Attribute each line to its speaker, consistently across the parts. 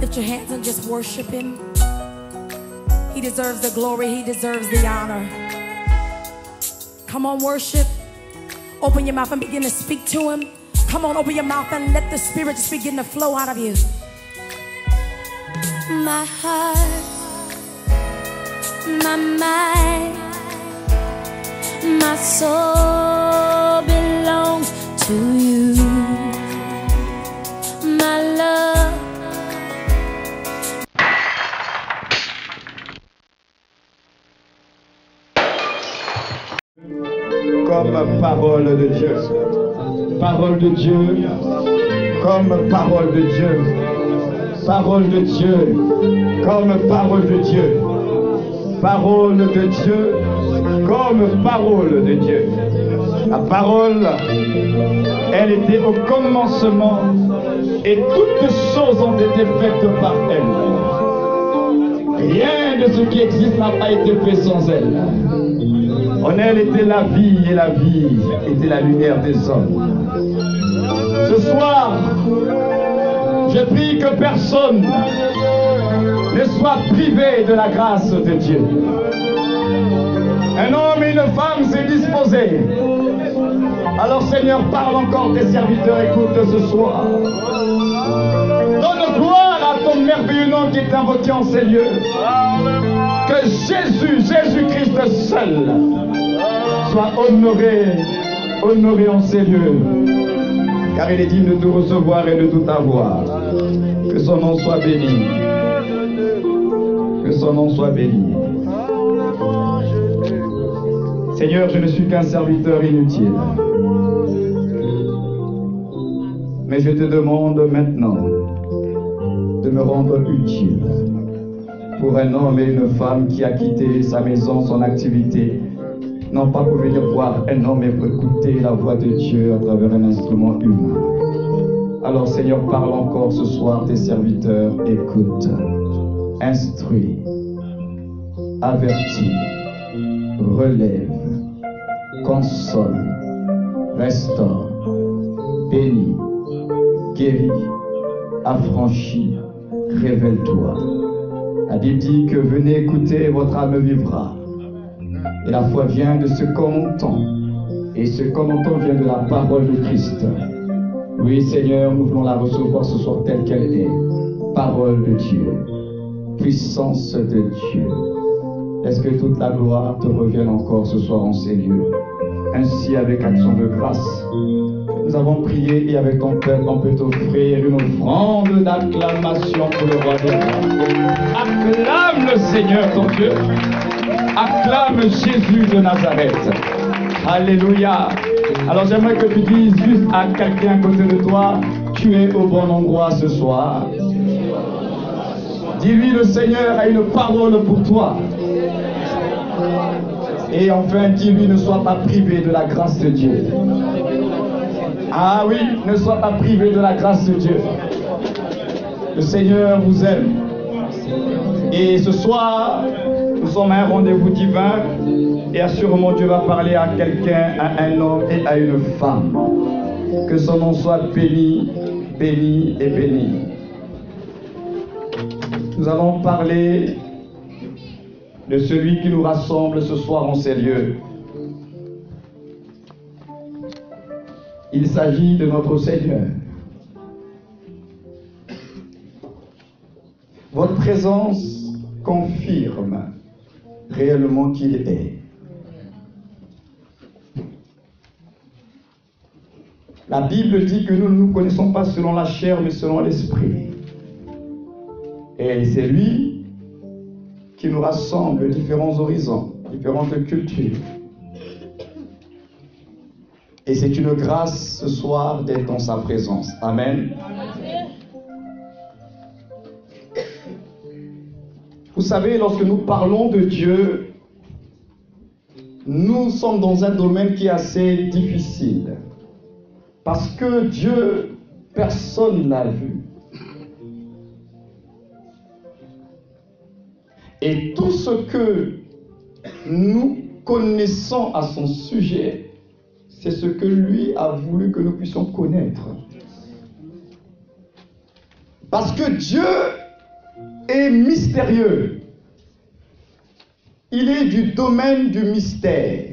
Speaker 1: lift your hands and just worship him? He deserves the glory. He deserves the honor. Come on, worship. Open your mouth and begin to speak to him. Come on, open your mouth and let the Spirit just begin to flow out of you. My heart, my mind, my soul belongs to you. My love.
Speaker 2: Comme parole de Dieu. Parole de Dieu. Comme parole de Dieu. Parole de Dieu. Comme parole de Dieu. Parole de Dieu. Comme parole de Dieu. La parole, elle était au commencement et toutes choses ont été faites par elle. Rien de ce qui existe n'a pas été fait sans elle. En elle était la vie et la vie était la lumière des hommes. Ce soir, je prie que personne ne soit privé de la grâce de Dieu. Un homme et une femme s'est disposé. Alors Seigneur, parle encore tes serviteurs, écoute ce soir. Donne gloire à ton merveilleux nom qui est invoqué en ces lieux. Que Jésus-Christ seul, soit honoré en ces lieux. Car il est digne de tout recevoir et de tout avoir. Que son nom soit béni. Que son nom soit béni. Seigneur, je ne suis qu'un serviteur inutile. Mais je te demande maintenant de me rendre utile pour un homme et une femme qui a quitté sa maison, son activité, non pas pour venir voir un homme, mais pour écouter la voix de Dieu à travers un instrument humain. Alors Seigneur, parle encore ce soir, tes serviteurs, écoute, instruis, avertis, relève, console, restaure, bénis, guéris, affranchis, révèle-toi. La Bible dit que venez écouter, votre âme vivra. Et la foi vient de ce qu'on entend. Et ce qu'on entend vient de la parole de Christ. Oui, Seigneur, nous voulons la recevoir ce soir telle qu'elle est. Parole de Dieu. Puissance de Dieu. Est-ce que toute la gloire te revienne encore ce soir en ces lieux? Ainsi, avec action de grâce, nous avons prié et avec ton peuple, on peut t'offrir une offrande d'acclamation pour le roi des rois. Acclame le Seigneur ton Dieu. Acclame Jésus de Nazareth. Alléluia. Alors j'aimerais que tu dises juste à quelqu'un à côté de toi, tu es au bon endroit ce soir. Dis-lui, le Seigneur a une parole pour toi. Et enfin, dis-lui, ne sois pas privé de la grâce de Dieu. Ah oui, ne sois pas privé de la grâce de Dieu. Le Seigneur vous aime. Et ce soir, nous sommes à un rendez-vous divin. Et assurément, Dieu va parler à quelqu'un, à un homme et à une femme. Que son nom soit béni, béni et béni. Nous allons parler de celui qui nous rassemble ce soir en ces lieux. Il s'agit de notre Seigneur. Votre présence confirme réellement qu'il est. La Bible dit que nous ne nous connaissons pas selon la chair, mais selon l'esprit. Et c'est lui qui nous rassemble différents horizons, différentes cultures. Et c'est une grâce ce soir d'être dans sa présence. Amen. Vous savez, lorsque nous parlons de Dieu, nous sommes dans un domaine qui est assez difficile. Parce que Dieu, personne ne l'a vu. Et tout ce que nous connaissons à son sujet, c'est ce que lui a voulu que nous puissions connaître. Parce que Dieu est mystérieux. Il est du domaine du mystère.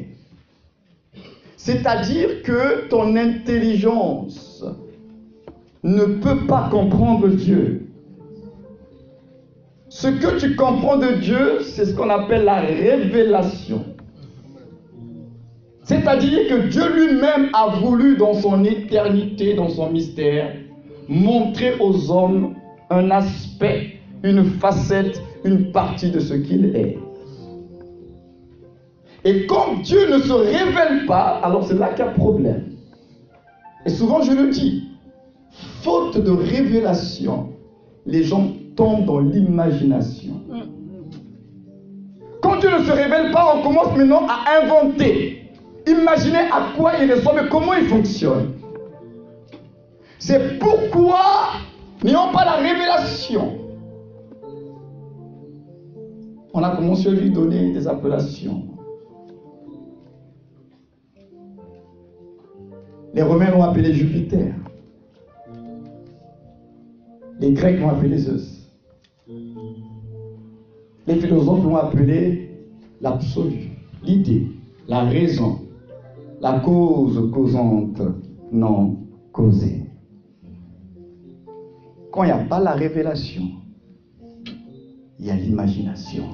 Speaker 2: C'est-à-dire que ton intelligence ne peut pas comprendre Dieu. Ce que tu comprends de Dieu, c'est ce qu'on appelle la révélation. C'est-à-dire que Dieu lui-même a voulu, dans son éternité, dans son mystère, montrer aux hommes un aspect, une facette, une partie de ce qu'il est. Et quand Dieu ne se révèle pas, alors c'est là qu'il y a problème. Et souvent je le dis, faute de révélation, les gens tombent dans l'imagination. Quand Dieu ne se révèle pas, on commence maintenant à inventer. Imaginez à quoi il ressemble et comment il fonctionne. C'est pourquoi, n'ayant pas la révélation, on a commencé à lui donner des appellations. Les Romains l'ont appelé Jupiter. Les Grecs l'ont appelé Zeus. Les philosophes l'ont appelé l'absolu, l'idée, la raison, la cause causante non causée. Quand il n'y a pas la révélation, il y a l'imagination.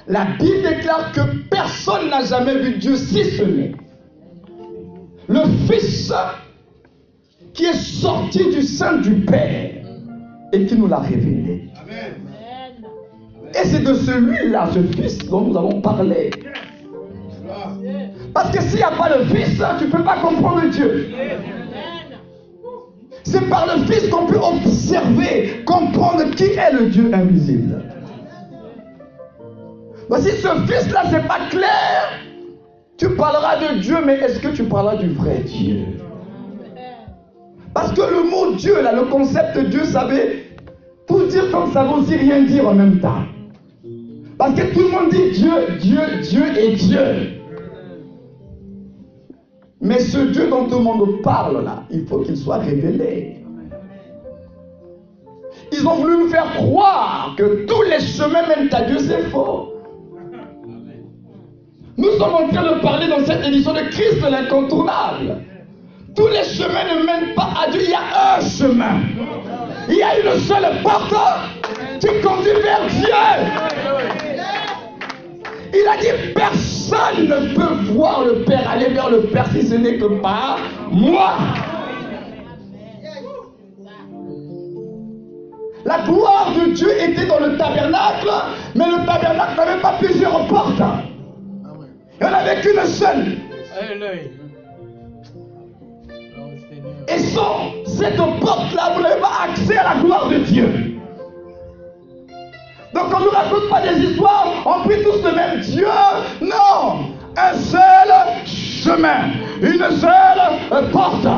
Speaker 2: La Bible déclare que personne n'a jamais vu Dieu si ce n'est le Fils qui est sorti du sein du Père et qui nous l'a révélé. Amen. Et c'est de celui-là, ce Fils dont nous allons parler. Parce que s'il n'y a pas le Fils, tu ne peux pas comprendre Dieu. C'est par le Fils qu'on peut observer, comprendre qui est le Dieu invisible. Mais si ce Fils-là, c'est pas clair, tu parleras de Dieu, mais est-ce que tu parleras du vrai Dieu? Parce que le mot Dieu, là, le concept de Dieu, ça veut tout dire comme ça veut aussi rien dire en même temps. Parce que tout le monde dit Dieu, Dieu, Dieu et Dieu. Mais ce Dieu dont tout le monde parle là, il faut qu'il soit révélé. Ils ont voulu nous faire croire que tous les chemins mènent à Dieu, c'est faux. Nous sommes en train de parler dans cette édition de Christ l'incontournable. Tous les chemins ne mènent pas à Dieu, il y a un chemin. Il y a une seule porte qui conduit vers Dieu. Il a dit personne ne peut voir le Père, aller vers le Père si ce n'est que par moi. La gloire de Dieu était dans le tabernacle, mais le tabernacle n'avait pas plusieurs portes. Il n'y en avait qu'une seule. Et sans cette porte-là, vous n'avez pas accès à la gloire de Dieu. Donc on ne nous raconte pas des histoires, on prie tous le même Dieu. Non, un seul chemin, une seule porte.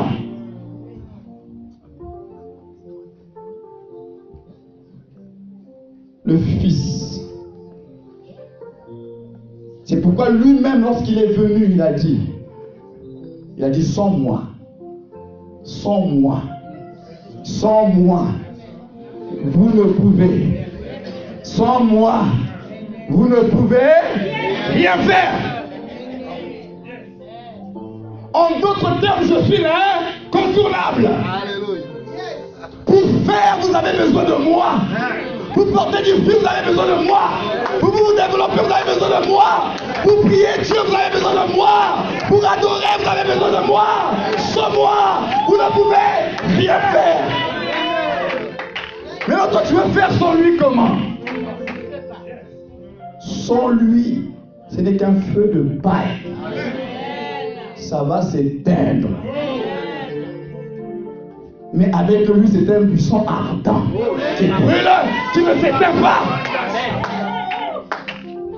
Speaker 2: Le Fils. C'est pourquoi lui-même, lorsqu'il est venu, il a dit sans moi, sans moi, sans moi, vous ne pouvez, sans moi, vous ne pouvez rien faire. En d'autres termes, je suis l'incontournable. Pour faire, vous avez besoin de moi. Pour porter du fruit, vous avez besoin de moi. Pour vous développer, vous avez besoin de moi. Pour prier Dieu, vous avez besoin de moi. Pour adorer, vous avez besoin de moi. Sans moi, vous ne pouvez rien faire. Mais toi, tu veux faire sans lui comment? Sans lui, ce n'est qu'un feu de paille. Ça va s'éteindre. Mais avec lui, c'est un buisson ardent qui brûle, qui ne s'éteint pas.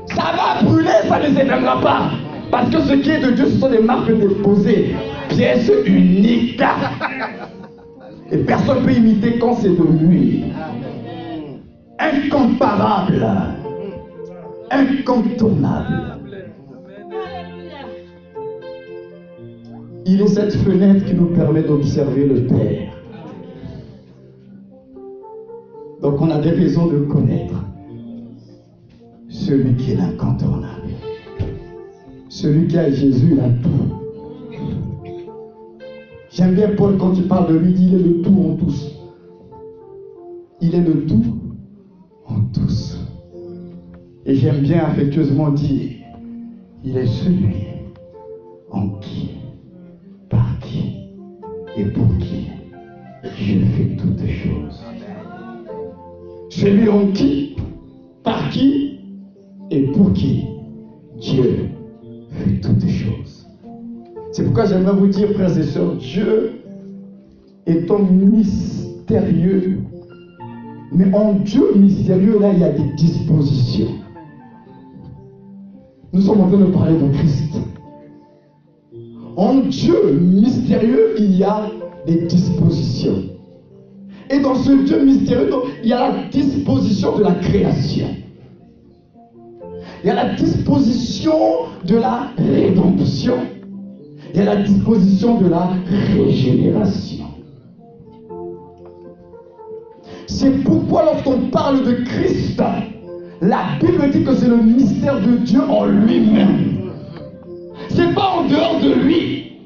Speaker 2: Ça va brûler, ça ne s'éteindra pas. Parce que ce qui est de Dieu, ce sont des marques déposées, pièces uniques. Et personne ne peut imiter quand c'est de lui. Incomparable. Incontournable. Il est cette fenêtre qui nous permet d'observer le Père. Donc on a des raisons de connaître celui qui est l'incontournable. Celui qui a Jésus, il a tout. J'aime bien Paul quand il parle de lui, il dit il est le tout en tous. Il est le tout en tous. Et j'aime bien affectueusement dire, il est celui en qui, par qui et pour qui je fais toutes choses. Celui en qui, par qui et pour qui Dieu fait toutes choses. C'est pourquoi j'aimerais vous dire, frères et sœurs, Dieu est un mystérieux. Mais en Dieu mystérieux, là, il y a des dispositions. Nous sommes en train de parler de Christ. En Dieu mystérieux, il y a des dispositions. Et dans ce Dieu mystérieux, il y a la disposition de la création. Il y a la disposition de la rédemption. Il y a la disposition de la régénération. C'est pourquoi lorsqu'on parle de Christ, la Bible dit que c'est le mystère de Dieu en lui-même. C'est pas en dehors de lui.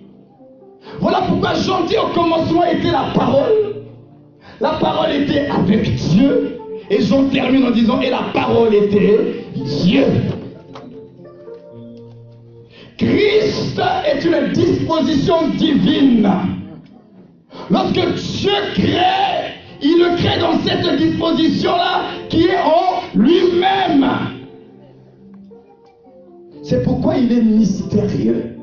Speaker 2: Voilà pourquoi Jean dit au commencement était la parole. La parole était avec Dieu. Et Jean termine en disant et la parole était Dieu. Christ est une disposition divine. Lorsque Dieu crée, il le crée dans cette disposition-là qui est en lui-même. C'est pourquoi il est mystérieux.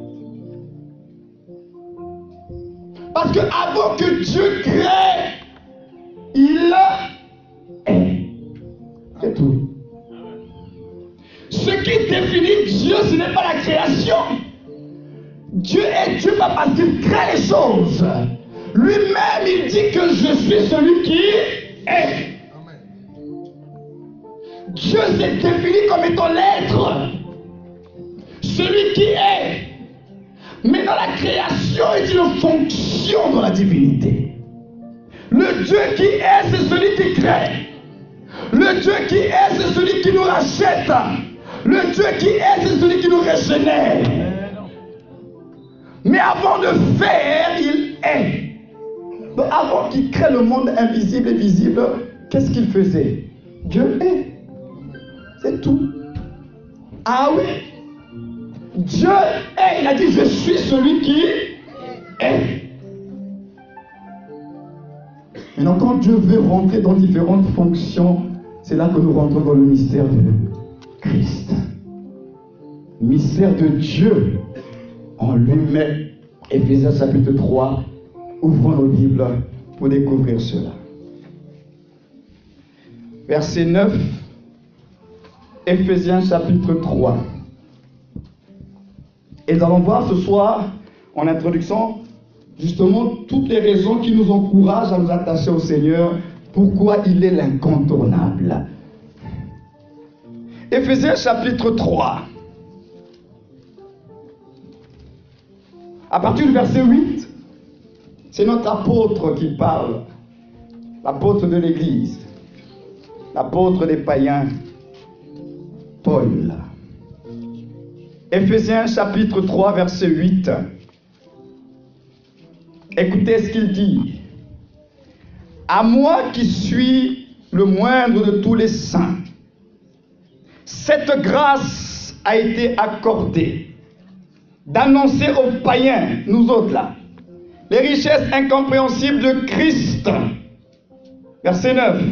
Speaker 2: Parce que avant que Dieu crée, il est. C'est tout. Ce qui définit Dieu, ce n'est pas la création. Dieu est Dieu pas parce qu'il crée les choses. Lui-même, il dit que je suis celui qui est. Dieu s'est défini comme étant l'être. Celui qui est. Mais dans la création, il est une fonction dans la divinité. Le Dieu qui est, c'est celui qui crée. Le Dieu qui est, c'est celui qui nous rachète. Le Dieu qui est, c'est celui qui nous régénère. Mais avant de faire, il est. Donc avant qu'il crée le monde invisible et visible, qu'est-ce qu'il faisait? Dieu est. C'est tout. Ah oui. Dieu est. Il a dit, je suis celui qui est. Maintenant, quand Dieu veut rentrer dans différentes fonctions, c'est là que nous rentrons dans le mystère de Christ. Mystère de Dieu en lui-même. Éphésiens chapitre 3. Ouvrons nos Bibles pour découvrir cela. Verset 9. Éphésiens chapitre 3. Et nous allons voir ce soir, en introduction, justement toutes les raisons qui nous encouragent à nous attacher au Seigneur, pourquoi il est l'incontournable. Éphésiens chapitre 3. À partir du verset 8, c'est notre apôtre qui parle, l'apôtre de l'Église, l'apôtre des païens, Paul. Éphésiens chapitre 3, verset 8. Écoutez ce qu'il dit. À moi qui suis le moindre de tous les saints, cette grâce a été accordée d'annoncer aux païens, nous autres là, les richesses incompréhensibles de Christ. Verset 9.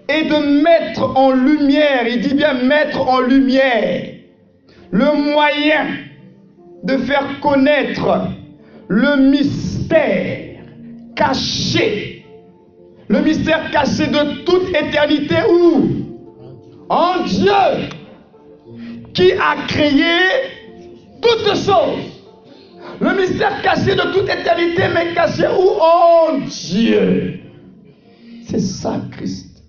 Speaker 2: Et de mettre en lumière, il dit bien mettre en lumière, le moyen de faire connaître le mystère caché. Le mystère caché de toute éternité où? En Dieu, qui a créé toutes choses. Le mystère caché de toute éternité, mais caché où? En Dieu. C'est ça, Christ.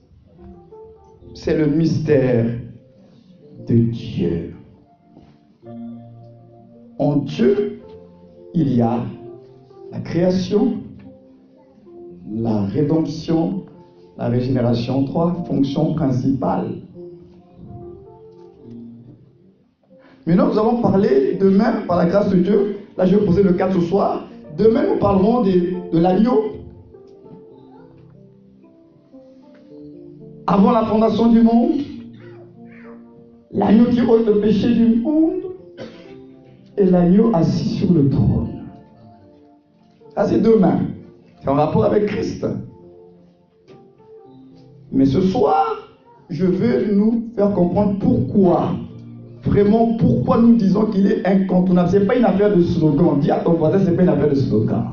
Speaker 2: C'est le mystère de Dieu. En Dieu, il y a la création, la rédemption, La régénération, 3 fonctions principales. Maintenant, nous allons parler demain, par la grâce de Dieu. Là, je vais poser le cadre ce soir. Demain, nous parlerons de l'agneau. Avant la fondation du monde, l'agneau qui ôte le péché du monde et l'agneau assis sur le trône. Ça, c'est demain. C'est en rapport avec Christ. Mais ce soir, je veux nous faire comprendre pourquoi. Vraiment, pourquoi nous disons qu'il est incontournable. Ce n'est pas une affaire de slogan. Dis à ton voisin, ce n'est pas une affaire de slogan.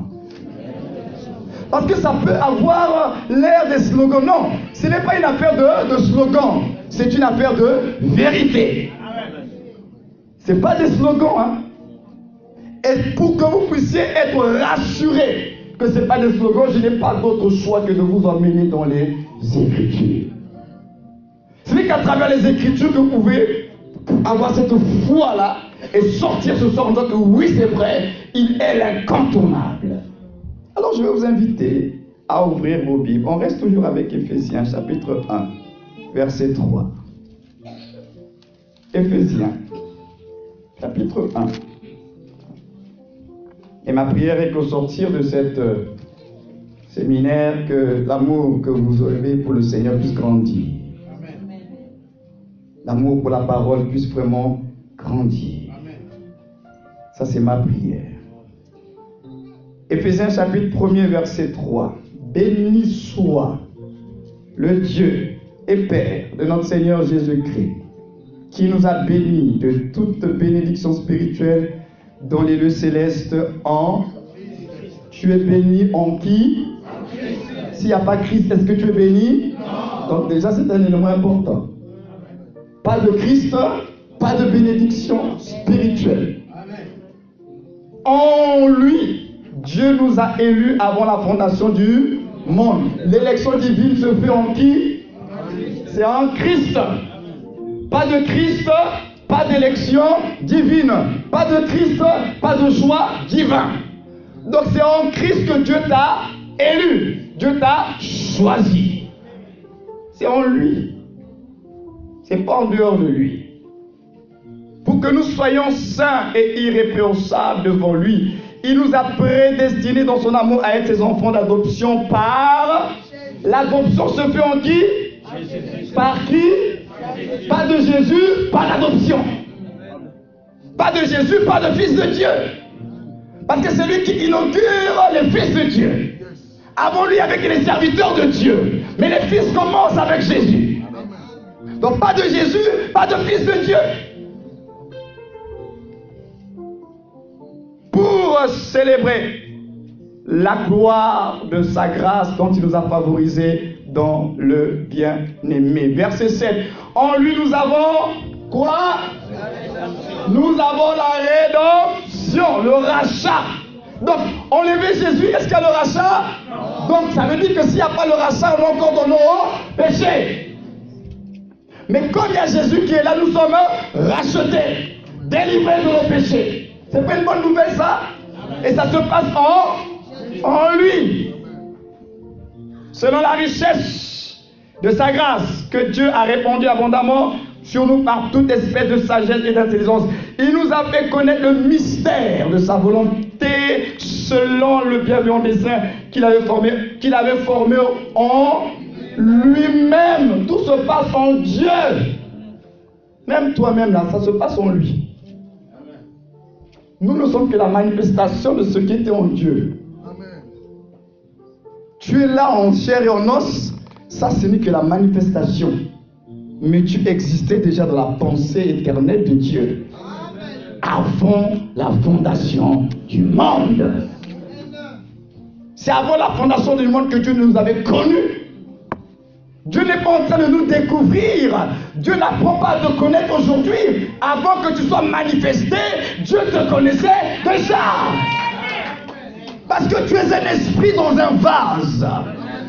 Speaker 2: Parce que ça peut avoir l'air de slogan. Non, ce n'est pas une affaire de slogan. C'est une affaire de vérité. Ce n'est pas des slogans. Hein? Et pour que vous puissiez être rassurés que ce n'est pas des slogans, je n'ai pas d'autre choix que de vous emmener dans les Écritures. Ce n'est qu'à travers les Écritures que vous pouvez avoir cette foi-là et sortir ce soir en disant que oui, c'est vrai, il est l'incontournable. Alors je vais vous inviter à ouvrir vos Bibles. On reste toujours avec Éphésiens chapitre 1, verset 3. Éphésiens chapitre 1. Et ma prière est qu'au sortir de cette séminaire, que l'amour que vous avez pour le Seigneur puisse grandir. L'amour pour la parole puisse vraiment grandir. Ça, c'est ma prière. Éphésiens chapitre 1er, verset 3. Béni soit le Dieu et Père de notre Seigneur Jésus-Christ, qui nous a bénis de toute bénédiction spirituelle dans les lieux célestes en... Tu es béni en qui? S'il n'y a pas Christ, est-ce que tu es béni? Donc déjà, c'est un élément important. Pas de Christ, pas de bénédiction spirituelle. En lui, Dieu nous a élus avant la fondation du monde. L'élection divine se fait en qui? C'est en Christ. Pas de Christ, pas d'élection divine. Pas de Christ, pas de choix divin. Donc c'est en Christ que Dieu t'a élu. Dieu t'a choisi. C'est en lui. C'est pas en dehors de lui. Pour que nous soyons saints et irrépréhensibles devant lui, il nous a prédestinés dans son amour à être ses enfants d'adoption par... L'adoption se fait en qui? Par qui? Pas de Jésus, pas d'adoption. Pas de Jésus, pas de fils de Dieu. Parce que c'est lui qui inaugure les fils de Dieu. Avant lui, avec les serviteurs de Dieu. Mais les fils commencent avec Jésus. Donc pas de Jésus, pas de fils de Dieu. Pour célébrer la gloire de sa grâce dont il nous a favorisés dans le bien-aimé. Verset 7. En lui nous avons quoi? Nous avons la rédemption, le rachat. Donc, enlever Jésus, est-ce qu'il y a le rachat? Donc, ça veut dire que s'il n'y a pas le rachat, on est encore dans nos péchés. Mais comme il y a Jésus qui est là, nous sommes rachetés, délivrés de nos péchés. C'est pas une bonne nouvelle, ça? Et ça se passe en lui. Selon la richesse de sa grâce, que Dieu a répandu abondamment sur nous par toute espèce de sagesse et d'intelligence. Il nous a fait connaître le mystère de sa volonté selon le bienveillant dessein qu'il avait formé en lui-même. Tout se passe en Dieu. Même toi-même là, ça se passe en lui. Nous ne sommes que la manifestation de ce qui était en Dieu. Tu es là en chair et en os, ça ce n'est que la manifestation. Mais tu existais déjà dans la pensée éternelle de Dieu. Avant la fondation du monde. C'est avant la fondation du monde que Dieu nous avait connus. Dieu n'est pas en train de nous découvrir. Dieu n'apprend pas à te connaître aujourd'hui. Avant que tu sois manifesté, Dieu te connaissait déjà. Parce que tu es un esprit dans un vase.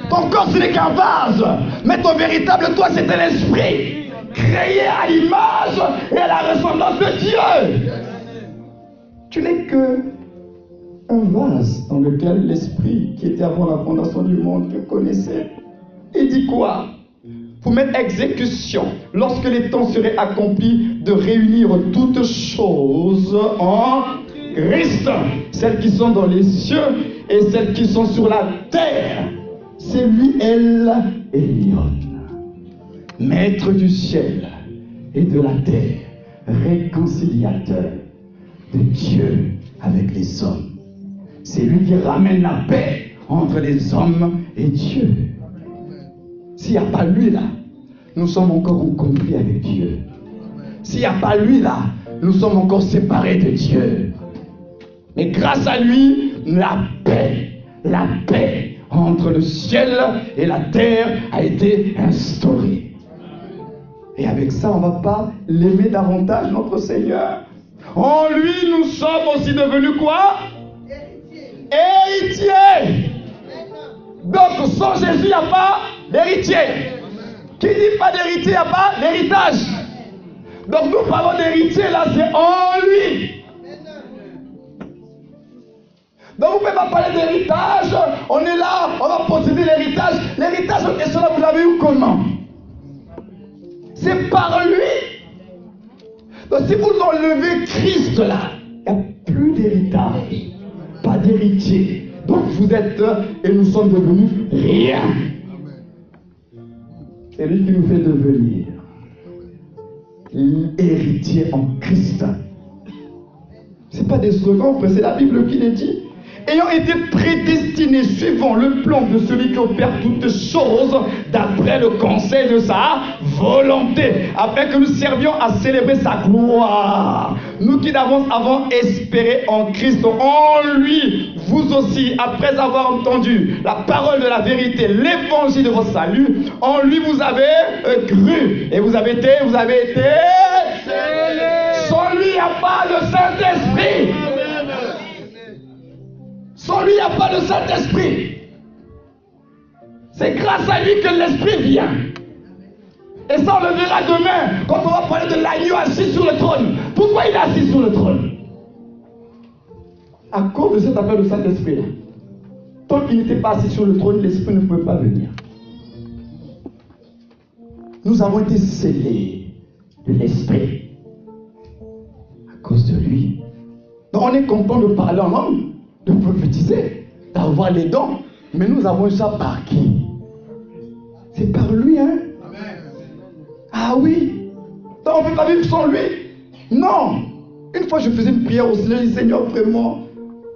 Speaker 2: Ton corps ce n'est qu'un vase. Mais ton véritable toi c'est un esprit. Créé à l'image et à la ressemblance de Dieu. Tu n'es que un vase dans lequel l'esprit qui était avant la fondation du monde te connaissait.
Speaker 3: Il dit quoi? Pour mettre exécution, lorsque les temps seraient accomplis, de réunir toutes choses en Christ, celles qui sont dans les cieux et celles qui sont sur la terre. C'est lui, El Elyon, maître du ciel et de la terre, réconciliateur de Dieu avec les hommes. C'est lui qui ramène la paix entre les hommes et Dieu. S'il n'y a pas lui là, nous sommes encore en conflit avec Dieu. S'il n'y a pas lui là, nous sommes encore séparés de Dieu. Mais grâce à lui, la paix entre le ciel et la terre a été instaurée. Et avec ça, on ne va pas l'aimer davantage, notre Seigneur. En lui, nous sommes aussi devenus quoi? Héritiers. Donc, sans Jésus, il n'y a pas d'héritier. Qui dit pas d'héritier, il n'y a pas d'héritage. Donc, nous parlons d'héritier, là, c'est en lui. Donc, vous ne pouvez pas parler d'héritage. On est là, on va posséder l'héritage. L'héritage en question, là, vous l'avez eu comment? C'est par lui. Donc, si vous enlevez Christ, là, il n'y a plus d'héritage. Pas d'héritier. Donc, vous êtes, et nous sommes devenus rien. C'est lui qui nous fait devenir héritier en Christ. Ce n'est pas des slogans, c'est la Bible qui les dit. Ayant été prédestinés suivant le plan de celui qui opère toutes choses d'après le conseil de sa volonté, afin que nous servions à célébrer sa gloire. Nous qui avons espéré en Christ, en lui, vous aussi, après avoir entendu la parole de la vérité, l'évangile de votre salut, en lui vous avez cru et vous avez été sans lui il n'y a pas le Saint-Esprit. Sans lui, il n'y a pas de Saint-Esprit. C'est grâce à lui que l'Esprit vient. Et ça, on le verra demain, quand on va parler de l'agneau assis sur le trône. Pourquoi il est assis sur le trône? À cause de cette affaire de Saint-Esprit. Tant qu'il n'était pas assis sur le trône, l'Esprit ne pouvait pas venir. Nous avons été scellés de l'Esprit à cause de lui. Donc on est content de parler en langue, de prophétiser, d'avoir les dons. Mais nous avons eu ça par qui? C'est par lui, hein? Ah oui. Donc on ne peut pas vivre sans lui. Non. Une fois je faisais une prière au Seigneur, je dis Seigneur, vraiment,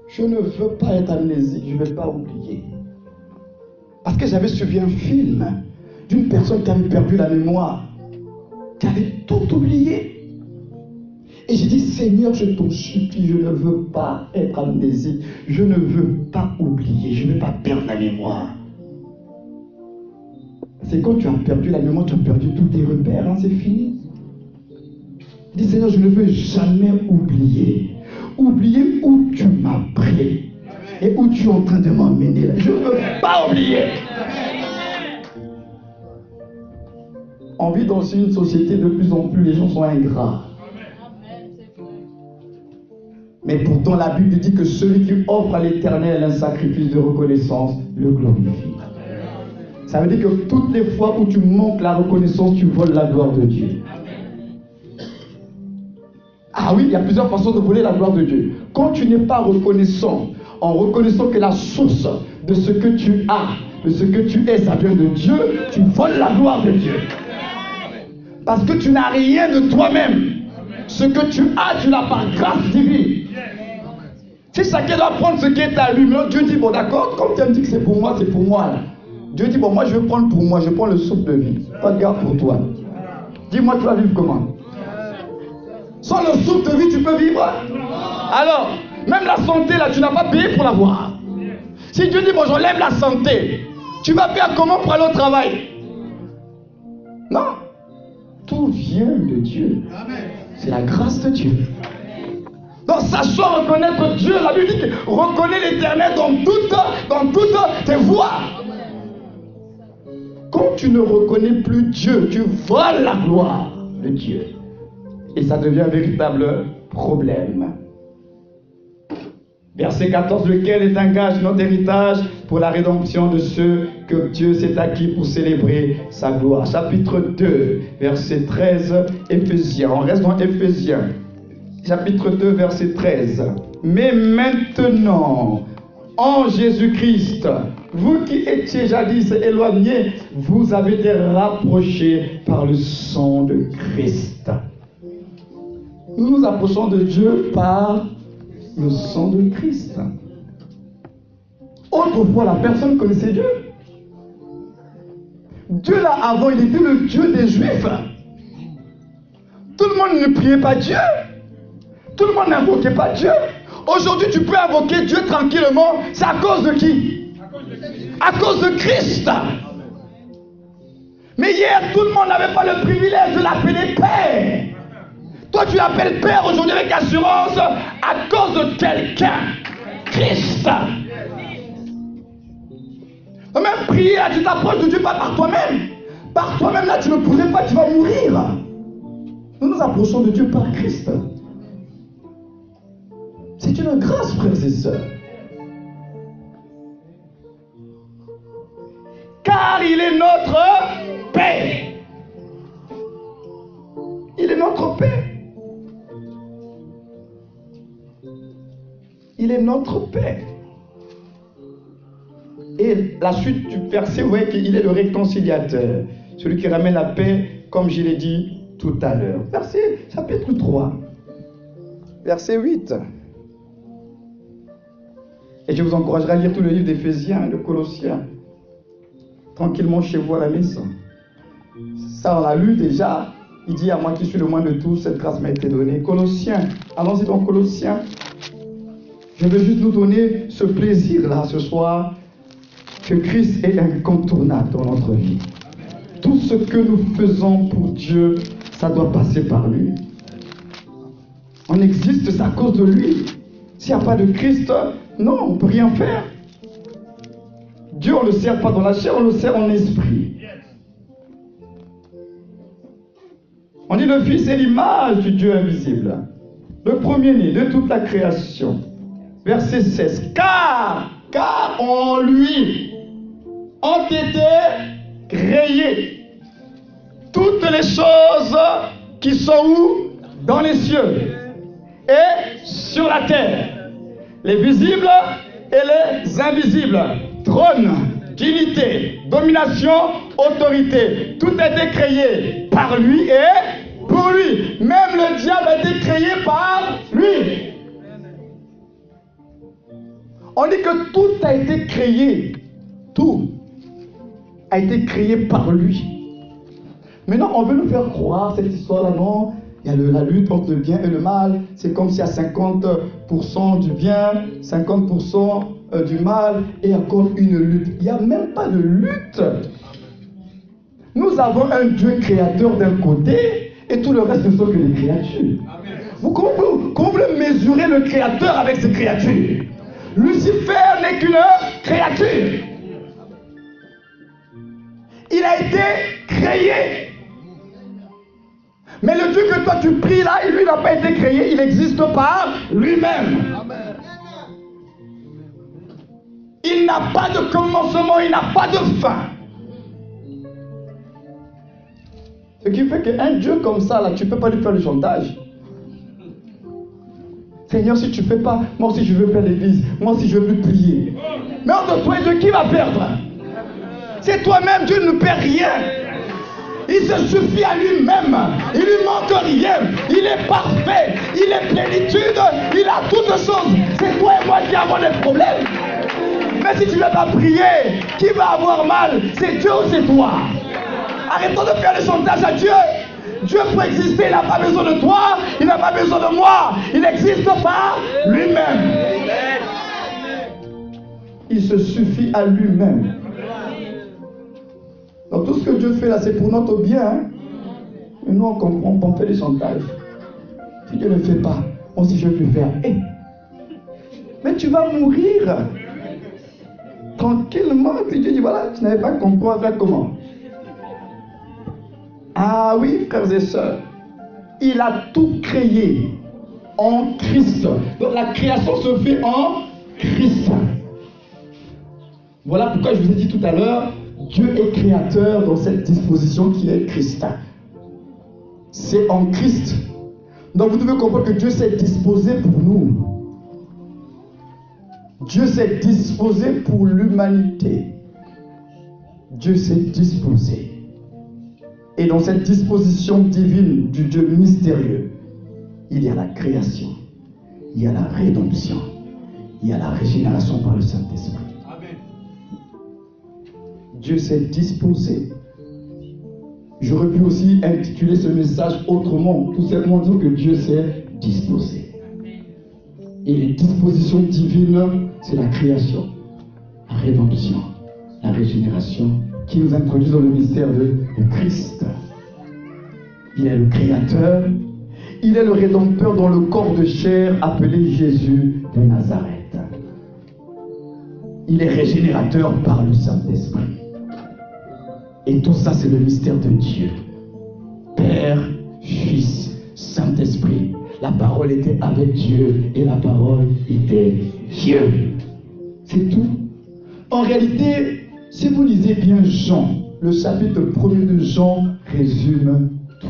Speaker 3: je ne veux pas être amnésique, je ne vais pas oublier. Parce que j'avais suivi un film d'une personne qui avait perdu la mémoire, qui avait tout oublié. Et j'ai dit, Seigneur, je t'en supplie, je ne veux pas être amnésique, je ne veux pas oublier, je ne veux pas perdre la mémoire. C'est quand tu as perdu la mémoire, tu as perdu tous tes repères, hein, c'est fini. Je dis, Seigneur, je ne veux jamais oublier. Oublier où tu m'as pris et où tu es en train de m'emmener. Je ne veux pas oublier. On vit dans une société de plus en plus, les gens sont ingrats. Mais pourtant, la Bible dit que celui qui offre à l'Éternel un sacrifice de reconnaissance le glorifie. Ça veut dire que toutes les fois où tu manques la reconnaissance, tu voles la gloire de Dieu. Ah oui, il y a plusieurs façons de voler la gloire de Dieu. Quand tu n'es pas reconnaissant, en reconnaissant que la source de ce que tu as, de ce que tu es, ça vient de Dieu, tu voles la gloire de Dieu. Parce que tu n'as rien de toi-même. Ce que tu as, tu l'as par grâce divine. Si chacun doit prendre ce qui est à lui, mais Dieu dit, bon d'accord, comme tu me dis que c'est pour moi là. Dieu dit, bon moi je vais prendre pour moi, je prends le souffle de vie. Pas de garde pour toi. Dis-moi, tu vas vivre comment? Sans le souffle de vie, tu peux vivre? Alors, même la santé là, tu n'as pas payé pour l'avoir. Si Dieu dit, bon j'enlève la santé, tu vas faire comment pour aller au travail? Non. Tout vient de Dieu. C'est la grâce de Dieu. Donc, sachant reconnaître Dieu, la Bible dit que reconnais l'Éternel dans toutes tes voies. Quand tu ne reconnais plus Dieu, tu voles la gloire de Dieu. Et ça devient un véritable problème. Verset 14, lequel est un gage de notre héritage pour la rédemption de ceux que Dieu s'est acquis pour célébrer sa gloire. Chapitre 2, verset 13, Éphésiens. On reste dans Éphésiens. Chapitre 2, verset 13. Mais maintenant, en Jésus-Christ, vous qui étiez jadis éloignés, vous avez été rapprochés par le sang de Christ. Nous nous approchons de Dieu par le sang de Christ. Autrefois, la personne connaissait Dieu. Dieu là, avant, il était le Dieu des Juifs. Tout le monde ne priait pas Dieu. Tout le monde n'invoquait pas Dieu. Aujourd'hui, tu peux invoquer Dieu tranquillement. C'est à cause de qui? À cause de Christ. Mais hier, tout le monde n'avait pas le privilège de l'appeler Père. Toi, tu l'appelles Père aujourd'hui avec assurance à cause de quelqu'un. Christ. Même prier, là, tu t'approches de Dieu pas par toi-même. Par toi-même, là, tu ne pourrais pas, tu vas mourir. Nous nous approchons de Dieu par Christ. C'est une grâce, frères et sœurs. Car il est notre Père. Il est notre Père. Il est notre Père. Et la suite du verset, vous voyez qu'il est le réconciliateur. Celui qui ramène la paix, comme je l'ai dit tout à l'heure. Verset, chapitre 3. Verset 8. Et je vous encouragerai à lire tout le livre d'Éphésiens et de Colossiens. Tranquillement chez vous à la maison. Ça, on l'a lu déjà. Il dit à moi qui suis le moins de tous, cette grâce m'a été donnée. Colossiens. Allons-y dans Colossiens. Je veux juste nous donner ce plaisir-là ce soir, que Christ est incontournable dans notre vie. Tout ce que nous faisons pour Dieu, ça doit passer par lui. On existe, c'est à cause de lui. S'il n'y a pas de Christ, non, on ne peut rien faire. Dieu, on ne le sert pas dans la chair, on le sert en esprit. On dit le Fils est l'image du Dieu invisible, le premier-né de toute la création. Verset 16. Car en lui ont été créées toutes les choses qui sont où? Dans les cieux et sur la terre. Les visibles et les invisibles. Trône, dignité, domination, autorité. Tout a été créé par lui et pour lui. Même le diable a été créé par lui. On dit que tout a été créé. Tout a été créé par lui. Maintenant, on veut nous faire croire cette histoire-là, non? Il y a la lutte entre le bien et le mal. C'est comme s'il y a 50% du bien, 50% du mal et encore une lutte. Il n'y a même pas de lutte. Nous avons un Dieu créateur d'un côté et tout le reste ne sont que des créatures. Comment vous voulez mesurer le créateur avec ses créatures? Lucifer n'est qu'une créature. Il a été créé. Mais le Dieu que toi tu pries là, lui n'a pas été créé, il existe par lui-même. Il n'a pas de commencement, il n'a pas de fin. Ce qui fait qu'un Dieu comme ça, là, tu ne peux pas lui faire le chantage. Seigneur, si tu ne fais pas, moi aussi je veux faire l'église, moi aussi je veux prier. Mais entre toi et Dieu, qui va perdre? C'est toi-même, Dieu ne perd rien. Il se suffit à lui-même. Il ne lui manque rien. Il est parfait. Il est plénitude. Il a toutes choses. C'est toi et moi qui avons des problèmes. Mais si tu ne vas pas prier, qui va avoir mal? C'est Dieu ou c'est toi? Arrêtons de faire le chantage à Dieu. Dieu peut exister, il n'a pas besoin de toi, il n'a pas besoin de moi. Il existe par lui-même. Il se suffit à lui-même. Donc tout ce que Dieu fait là, c'est pour notre bien. Hein? Mais nous, on fait des chantages. Si Dieu ne le fait pas, on dit je vais le faire. Hey. Mais tu vas mourir. Tranquillement. Puis Dieu dit voilà, tu n'avais pas compris, on va faire comment? Ah oui, frères et sœurs. Il a tout créé en Christ. Donc la création se fait en Christ. Voilà pourquoi je vous ai dit tout à l'heure, Dieu est créateur dans cette disposition qui est Christ. C'est en Christ. Donc vous devez comprendre que Dieu s'est disposé pour nous. Dieu s'est disposé pour l'humanité. Dieu s'est disposé. Et dans cette disposition divine du Dieu mystérieux, il y a la création, il y a la rédemption, il y a la régénération par le Saint-Esprit. Amen. Dieu s'est disposé. J'aurais pu aussi intituler ce message autrement, tout simplement dire que Dieu s'est disposé. Et les dispositions divines, c'est la création, la rédemption, la régénération, qui nous introduit dans le mystère de Christ. Il est le créateur, il est le rédempteur dans le corps de chair appelé Jésus de Nazareth. Il est régénérateur par le Saint-Esprit. Et tout ça, c'est le mystère de Dieu. Père, Fils, Saint-Esprit. La parole était avec Dieu et la parole était Dieu. C'est tout. En réalité, si vous lisez bien Jean, le chapitre 1er de Jean résume tout.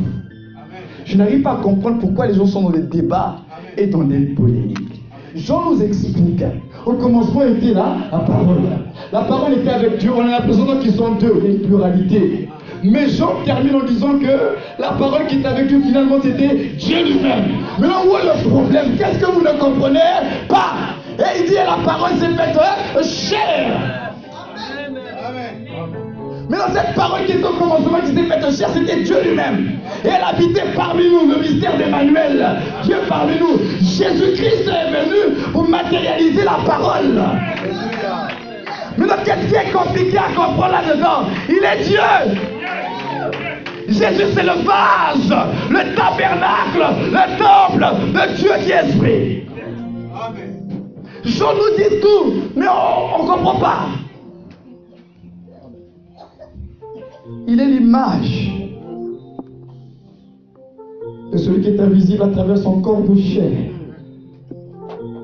Speaker 3: Je n'arrive pas à comprendre pourquoi les gens sont dans des débats et dans des polémiques. Jean nous explique. Au commencement était là la parole. La parole était avec Dieu. On a l'impression qu'ils sont deux, il y a une pluralité. Mais Jean termine en disant que la parole qui était avec Dieu, finalement, c'était Dieu lui-même. Mais là, où est le problème? Qu'est-ce que vous ne comprenez pas? Et il dit, la parole s'est faite chair. Mais dans cette parole qui est au commencement, qui s'est faite chair, c'était Dieu lui-même. Et elle habitait parmi nous, le mystère d'Emmanuel. Dieu parmi nous. Jésus-Christ est venu pour matérialiser la parole. Mais donc, qu'est-ce qui est compliqué à comprendre là-dedans? Il est Dieu. Jésus, c'est le vase, le tabernacle, le temple de Dieu qui est esprit. Jean nous dit tout, mais on ne comprend pas. Il est l'image de celui qui est invisible à travers son corps de chair.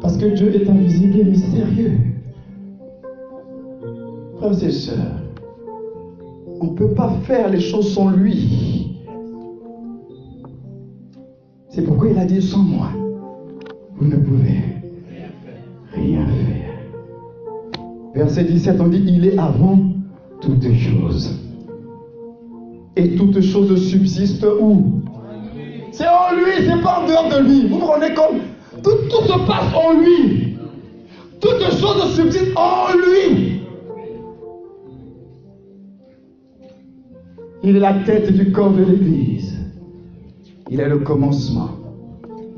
Speaker 3: Parce que Dieu est invisible et mystérieux. Frères et sœurs, on ne peut pas faire les choses sans lui. C'est pourquoi il a dit sans moi, vous ne pouvez rien faire. Verset 17, on dit, il est avant toutes choses. Et toutes choses subsistent où? C'est en lui, c'est pas en dehors de lui. Vous vous rendez compte? Tout se passe en lui. Toutes choses subsistent en lui. Il est la tête du corps de l'Église. Il est le commencement,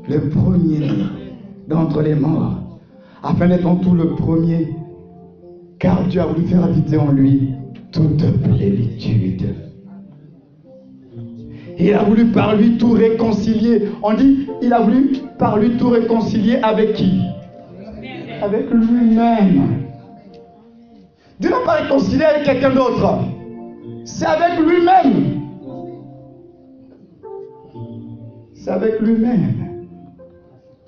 Speaker 3: le premier-né d'entre les morts, afin d'être en tout le premier, car Dieu a voulu faire habiter en lui toute plénitude. Il a voulu par lui tout réconcilier. On dit, il a voulu par lui tout réconcilier avec qui? Avec lui-même. Dieu n'a pas réconcilié avec quelqu'un d'autre. C'est avec lui-même. C'est avec lui-même.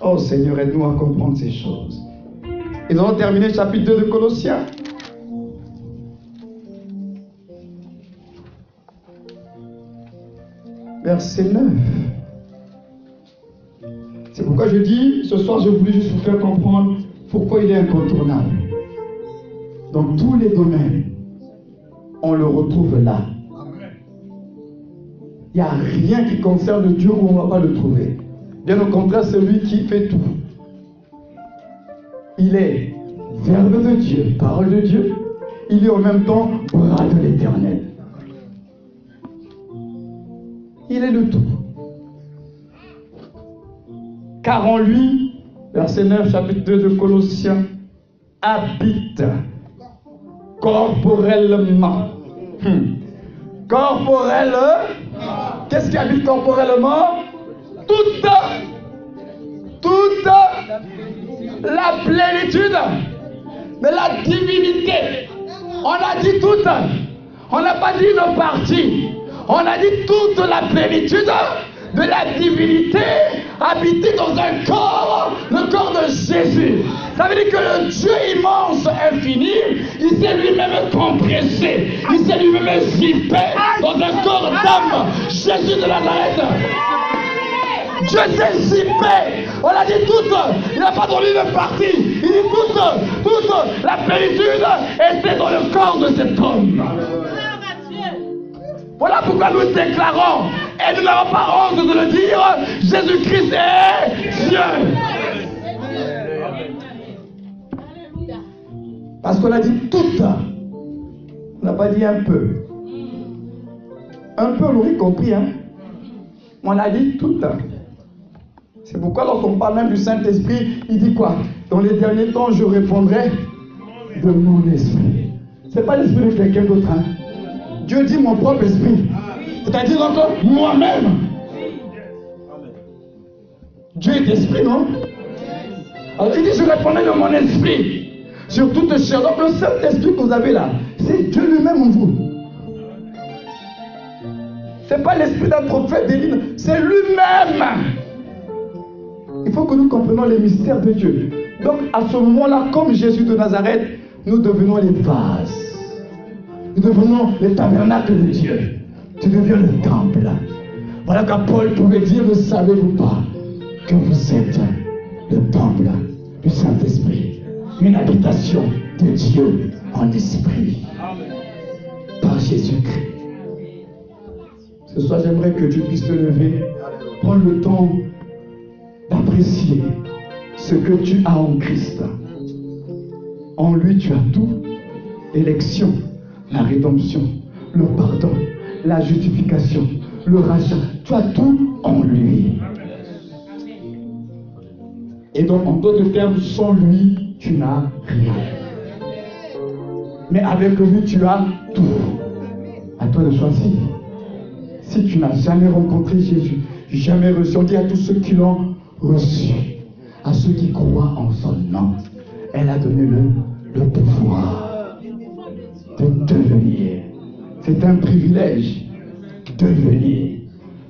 Speaker 3: Oh Seigneur, aide-nous à comprendre ces choses. Et nous allons terminer le chapitre 2 de Colossiens. Verset 9. C'est pourquoi je dis, ce soir, je voulais juste vous faire comprendre pourquoi il est incontournable. Dans tous les domaines, on le retrouve là. Il n'y a rien qui concerne Dieu où on ne va pas le trouver. Bien au contraire, c'est lui qui fait tout. Il est Verbe de Dieu, parole de Dieu. Il est en même temps bras de l'Éternel. Il est le tout. Car en lui, verset 9, chapitre 2 de Colossiens, habite corporellement. Corporellement. Qu'est-ce qui habite corporellement? Toute la plénitude de la divinité. On a dit toute. On n'a pas dit une partie. On a dit toute la plénitude de la divinité habiter dans un corps, le corps de Jésus. Ça veut dire que le Dieu immense, infini, il s'est lui-même compressé, il s'est lui-même zippé dans un corps d'âme. Jésus de Nazareth. Dieu s'est zippé. On a dit toute, il n'a pas donné une partie. Il dit toute la plénitude était dans le corps de cet homme. Voilà pourquoi nous déclarons, et nous n'avons pas honte de le dire, Jésus-Christ est Dieu. Parce qu'on a dit tout. On n'a pas dit un peu. Un peu, on l'aurait compris, hein. On a dit tout. C'est pourquoi lorsqu'on parle même du Saint-Esprit, il dit quoi? Dans les derniers temps, je répondrai de mon esprit. Ce n'est pas l'esprit de quelqu'un d'autre, hein. Dieu dit mon propre esprit. C'est-à-dire encore moi-même. Dieu est esprit, non? Alors il dit je répondrai de mon esprit sur toute chair. Donc le Saint-Esprit que vous avez là, c'est Dieu lui-même en vous. Ce n'est pas l'esprit d'un prophète d'Élie, c'est lui-même. Il faut que nous comprenions les mystères de Dieu. Donc à ce moment-là, comme Jésus de Nazareth, nous devenons les vases. Nous devenons les tabernacles de Dieu. Tu deviens le temple. Voilà quand Paul pouvait dire, ne savez-vous pas que vous êtes le temple du Saint-Esprit, une habitation de Dieu en esprit, par Jésus-Christ. Ce soir, j'aimerais que tu puisses te lever, prendre le temps d'apprécier ce que tu as en Christ. En lui, tu as tout. L'élection, la rédemption, le pardon, la justification, le rachat. Tu as tout en lui. Et donc, en d'autres termes, sans lui, tu n'as rien. Mais avec lui, tu as tout. À toi de choisir. Si tu n'as jamais rencontré Jésus, jamais reçu, on dit à tous ceux qui l'ont reçu, à ceux qui croient en son nom, elle a donné le pouvoir de devenir. C'est un privilège, devenir.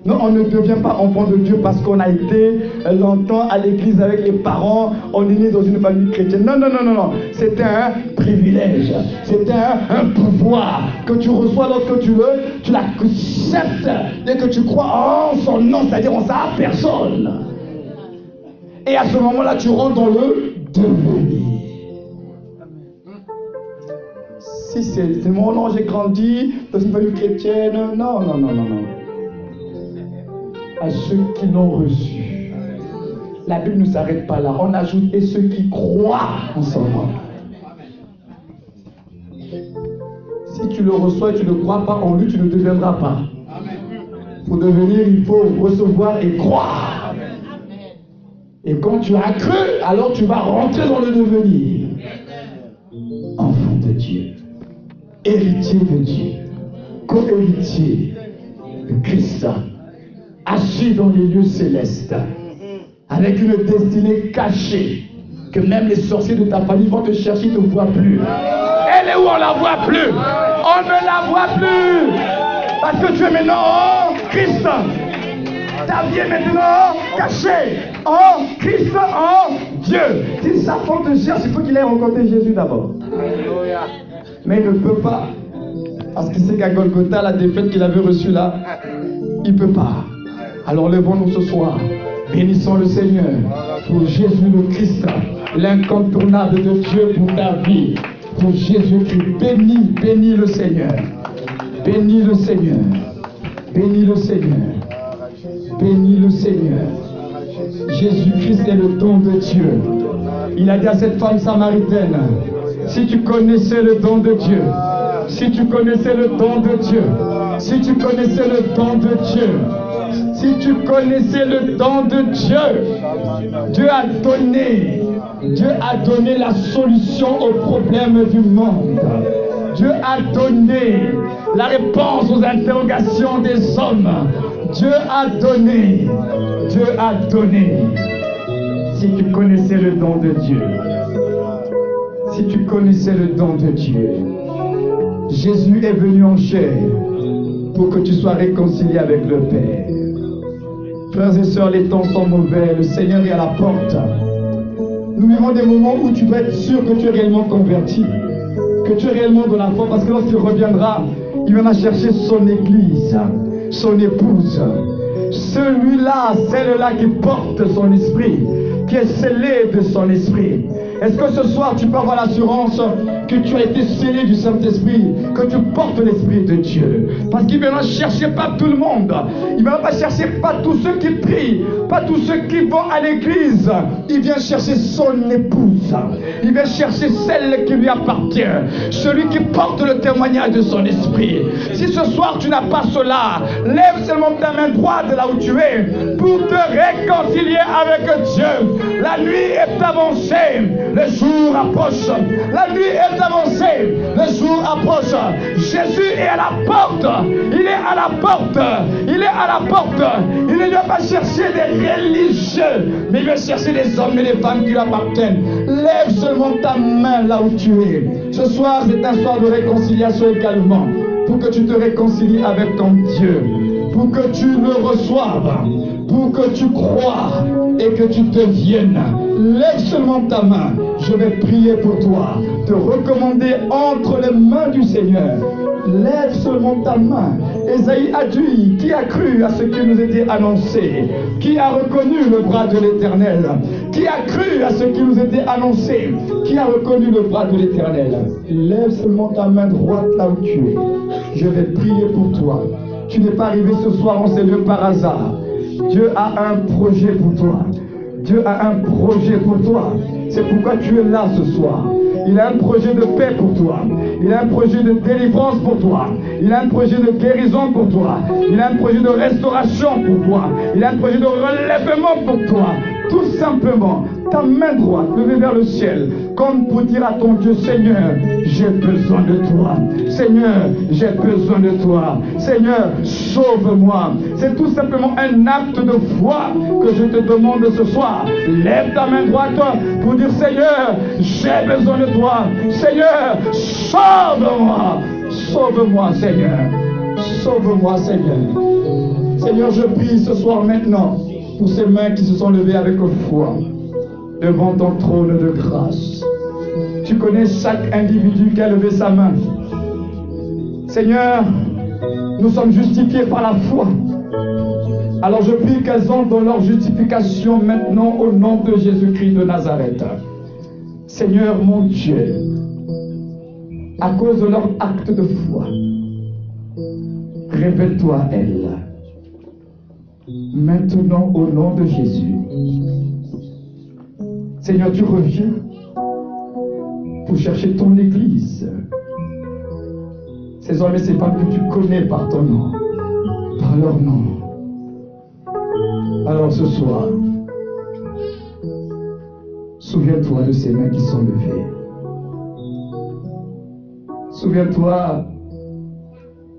Speaker 3: Non, on ne devient pas enfant de Dieu parce qu'on a été longtemps à l'église avec les parents, on est né dans une famille chrétienne. Non, non, non, non, non. C'est un privilège, c'est un pouvoir que tu reçois lorsque tu veux, tu l'acceptes dès que tu crois en son nom, c'est-à-dire en sa personne. Et à ce moment-là, tu rentres dans le devenir. Si c'est mon nom, j'ai grandi dans une famille chrétienne, non, non, non, non, non. À ceux qui l'ont reçu. La Bible ne s'arrête pas là. On ajoute et ceux qui croient en son nom. Si tu le reçois et tu ne crois pas en lui, tu ne deviendras pas. Pour devenir, il faut recevoir et croire. Et quand tu as cru, alors tu vas rentrer dans le devenir. Enfant de Dieu, héritier de Dieu, co-héritier de Christ, assis dans les lieux célestes, avec une destinée cachée, que même les sorciers de ta famille vont te chercher, ils ne te voient plus. Elle est où on ne la voit plus? On ne la voit plus. Parce que tu es maintenant en Christ. Ta vie est maintenant cachée en Christ, en Dieu. Si sa femme te cherche, il faut qu'il ait rencontré Jésus d'abord. Mais il ne peut pas. Parce qu'il sait qu'à Golgotha, la défaite qu'il avait reçue là, il ne peut pas. Alors levons-nous ce soir, bénissons le Seigneur pour Jésus le Christ, l'incontournable de Dieu pour ta vie, pour Jésus-Christ. Bénis le Seigneur, bénis le Seigneur, bénis le Seigneur, bénis le Seigneur. Jésus-Christ est le don de Dieu. Il a dit à cette femme samaritaine, si tu connaissais le don de Dieu, si tu connaissais le don de Dieu, si tu connaissais le don de Dieu, si tu connaissais le don de Dieu, Dieu a donné la solution aux problèmes du monde. Dieu a donné la réponse aux interrogations des hommes. Dieu a donné. Dieu a donné. Si tu connaissais le don de Dieu, si tu connaissais le don de Dieu, Jésus est venu en chair pour que tu sois réconcilié avec le Père. Frères et sœurs, les temps sont mauvais. Le Seigneur est à la porte. Nous vivons des moments où tu dois être sûr que tu es réellement converti, que tu es réellement dans la foi, parce que lorsqu'il reviendra, il viendra chercher son église, son épouse. Celui-là, celle-là qui porte son esprit, qui est scellé de son esprit. Est-ce que ce soir tu peux avoir l'assurance que tu as été scellé du Saint-Esprit, que tu portes l'Esprit de Dieu? Parce qu'il ne viendra chercher pas tout le monde. Il ne viendra pas chercher pas tous ceux qui prient, pas tous ceux qui vont à l'église. Il vient chercher son épouse. Il vient chercher celle qui lui appartient. Celui qui porte le témoignage de son esprit. Si ce soir tu n'as pas cela, lève seulement ta main droite de là où tu es pour te réconcilier avec Dieu. La nuit est avancée. Le jour approche. La nuit est avancée. Le jour approche. Jésus est à la porte. Il est à la porte. Il est à la porte. Il ne vient pas chercher des religieux, mais il vient chercher des hommes et des femmes qui lui appartiennent. Lève seulement ta main là où tu es. Ce soir, c'est un soir de réconciliation également. Pour que tu te réconcilies avec ton Dieu. Pour que tu le reçoives. Pour que tu crois et que tu deviennes. Lève seulement ta main. Je vais prier pour toi. Te recommander entre les mains du Seigneur. Lève seulement ta main. Ésaïe a dit, qui a cru à ce qui nous était annoncé? Qui a reconnu le bras de l'Éternel? Qui a cru à ce qui nous était annoncé? Qui a reconnu le bras de l'Éternel? Lève seulement ta main droite là où tu es. Je vais prier pour toi. Tu n'es pas arrivé ce soir en ces lieux par hasard. Dieu a un projet pour toi. Dieu a un projet pour toi. C'est pourquoi tu es là ce soir. Il a un projet de paix pour toi. Il a un projet de délivrance pour toi. Il a un projet de guérison pour toi. Il a un projet de restauration pour toi. Il a un projet de relèvement pour toi. Tout simplement, ta main droite levée vers le ciel, comme pour dire à ton Dieu, Seigneur, j'ai besoin de toi. Seigneur, j'ai besoin de toi. Seigneur, sauve-moi. C'est tout simplement un acte de foi que je te demande ce soir. Lève ta main droite pour dire, Seigneur, j'ai besoin de toi. Seigneur, sauve-moi. Sauve-moi, Seigneur. Sauve-moi, Seigneur. Seigneur, je prie ce soir maintenant pour ces mains qui se sont levées avec foi devant ton trône de grâce. Tu connais chaque individu qui a levé sa main. Seigneur, nous sommes justifiés par la foi. Alors je prie qu'elles entrent dans leur justification maintenant au nom de Jésus-Christ de Nazareth. Seigneur mon Dieu, à cause de leur acte de foi, révèle-toi à elles. Maintenant au nom de Jésus. Seigneur, tu reviens pour chercher ton église. Ces hommes et ces femmes que tu connais par ton nom, par leur nom. Alors ce soir, souviens-toi de ces mains qui sont levées. Souviens-toi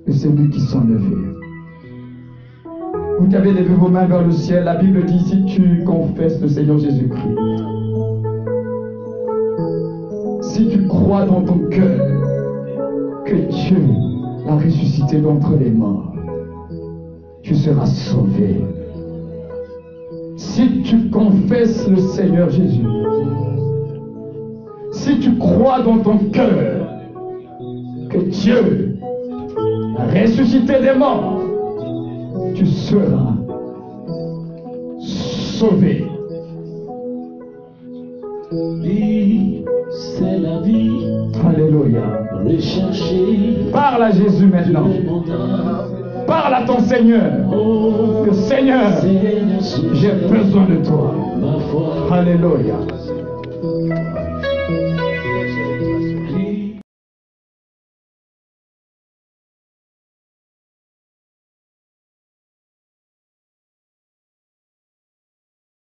Speaker 3: de ces mains qui sont levées. Vous qui avez levé vos mains vers le ciel, la Bible dit, si tu confesses le Seigneur Jésus-Christ, si tu crois dans ton cœur que Dieu l'a ressuscité d'entre les morts, tu seras sauvé. Si tu confesses le Seigneur Jésus, si tu crois dans ton cœur que Dieu a ressuscité des morts, tu seras sauvé.
Speaker 4: C'est la vie.
Speaker 3: Alléluia.
Speaker 4: Rechercher.
Speaker 3: Parle à Jésus maintenant. Parle à ton Seigneur. Que Seigneur, j'ai besoin de toi. Alléluia.